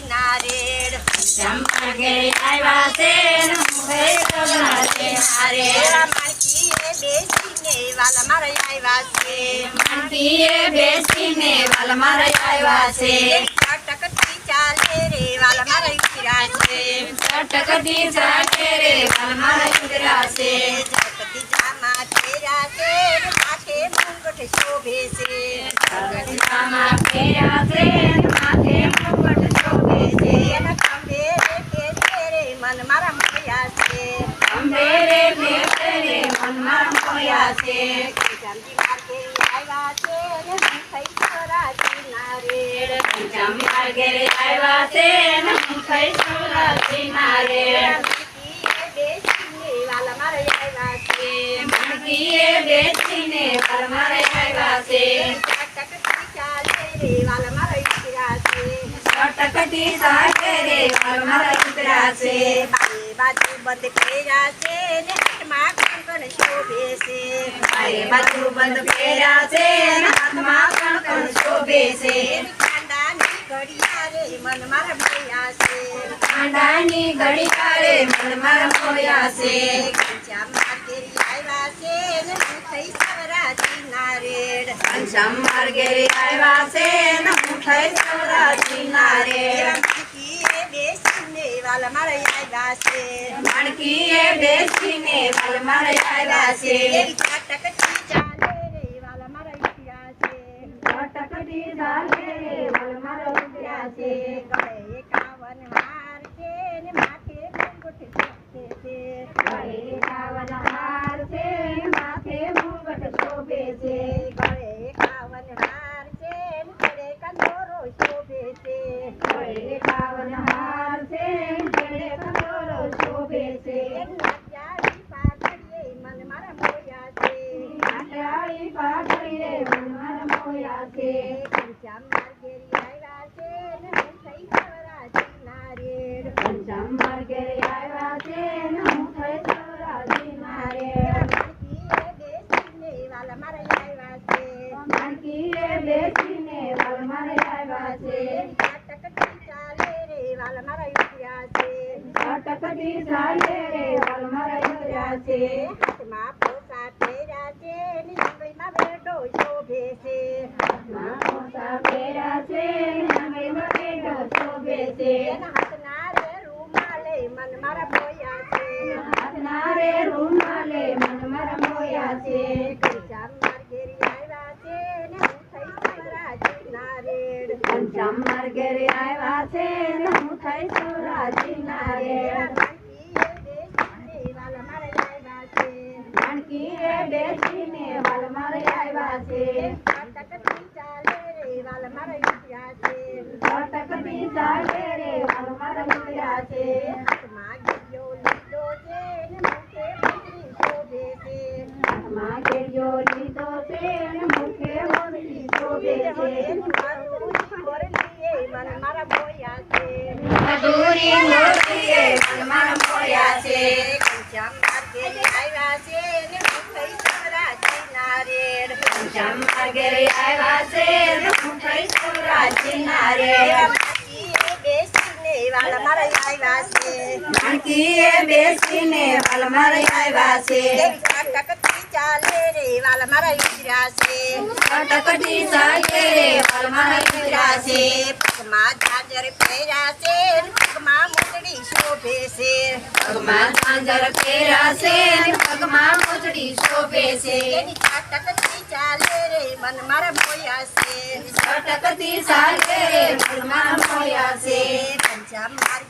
નારેડ માર્ગે આવ્યા છે મુખે સવરા છે નારેડ માણકીએ બેસીને વાલા મારા આવ્યા છે માનકીએ બેસીને વાલા મારા આવ્યા છે ટકટકી ચાલે રે વાલા મારા ઉતર્યા છે ટકટી ચાલે રે વાલા મારા ઉતર્યા છે જગતી જામાં ફેર્યા છે માથે મુંગટ શોભે છે જગદીશામાં ફેર્યા છે માથે મુગટ શોભે છે એના ખંભે રે બેસે રે મન મારા મોયા છે અંબે રે બેસે રે મન મારા મોયા છે જામજી માર્ગે આવ્યા છે ને હું થઈ સ્વરાજી નારેડ જમ માર્ગે આવ્યા છે ને હું થઈ સવરાજી નારેડ બેસીને વાલા મારા આવ્યા છે માનકીએ બેસીને વાલા મારા આવ્યા છે ટકટકી ચાલે રે વાલા મારા ઉતર્યા છે ટકટી ચાલે રે વાલા મારા ઉતર્યા છે બાજુ બંધ કર્યા છે ને હાથમાં કંકણ શોભે છે મારે બાજુ બંધ ફેર્યા છે ને હાથમાં કંકણ શોભે છે કાંડાની ઘડિયા રે મન મારા મોયા છે કાંડાની ઘડીકારે મન મારા મોયા છે જામ માર્ગે આવ્યા છે ને હું થઈ સ્વરાજી નારેડ ઘનશ્યામ માર્ગે આવ્યા છે ને હું થઈ સવરાજી નારેડ બેસીને વાલા મારા આવ્યા છે માણકીએ બેસીને વાલા મારા આવ્યા છે ટકટકી ચાલે રે વાલા મારા ઉતર્યા છે ટકટી ચાલે રે વાલા મારા ઉતર્યા છે ગળે એકાવન હાર છે ને માથે મુંગટ શોભે છે ગળે એકાવન હાર છે માથે મુગટ શોભે છે ગળે એકાવન હાર છે ને ગળે કંદોરો શોભે છે ગળે એકાવન હાર છે ગળે કંદોરો શોભે છે નાટ્યાળી પાઘડીએ મન મારા મોયા છે નાટ્યાળી પાઘડી રે મન મારા મોયા છે ઘનશ્યામ માર્ગે આવ્યા છે ને હું થઈ સ્વરાજી નારેડ ઘનશ્યામ માર્ગે આવ્યા છે ને હું થઈ સવરાજી નારેડ બેસીને વાલા મારા આવ્યા છે માનકીએ બેસીને વાલા મારા આવ્યા છે ટકટકી ચાલે રે વાલા મારા ઉતર્યા છે ટકટી ચાલે રે વાલા મારા ઉતર્યા છે હાથમાં પોસા ફેર્યા છે ને જંગલમાં બેડો શોભે છે હાથમાં પોસા ફેર્યા છે જંગલમાં બેડો શોભે છે એના હાથના રે રૂમાલે મન મારા મોયા છે હાથના રે રૂમાલે મન મારા મોયા છે ઘનશ્યામ માર્ગે આવ્યા છે ને હું થઈ સ્વરાજી નારેડ ઘનશ્યામ માર્ગે આવ્યા છે ને હું થઈ સવરાજી નારેડ માણકીએ બેસીને વાલા મારા આવ્યા છે ટકટકી ચાલે રે વાલા મારા ઉતર્યા છે ટકટી ચાલે રે વાલા મારા ઉતર્યા છે હાથમાં ગિયો લીધો છે ને મુખે મુંદરી શોભે છે હાથમાં કેરીઓ લીધો છે ને મુખે મોરલી શોભે છે મારા મોયા છે મધુરી મોરલીએ મન મારા મોયા છે ઘનશ્યામ માર્ગે આવ્યા છે ને હું થઈ સ્વરાજી નારેડ ઘનશ્યામ માર્ગે આવ્યા છે ને હું થઈ સવરાજી નારેડ બેસીને વાલા મારા આવ્યા છે માણકીએ બેસીને વાલા મારા આવ્યા છે ટકટકી ચાલે રે વાલા મારા ઉતર્યા છે ટકટી ચાલે રે વાલા મારા ઉતર્યા છે પગમાં ઝાંઝર પહેર્યા છે પગમાં મોજડી શોભે છે પગમાં ઝાંઝર પહેર્યા છે ને પગમાં મોજડી શોભે છે એની ટકટકી ચાલે રે મન મારા મોયા છે ટકટી ચાલે રે મન મારા મોયા છે ઘનશ્યામ માર્ગે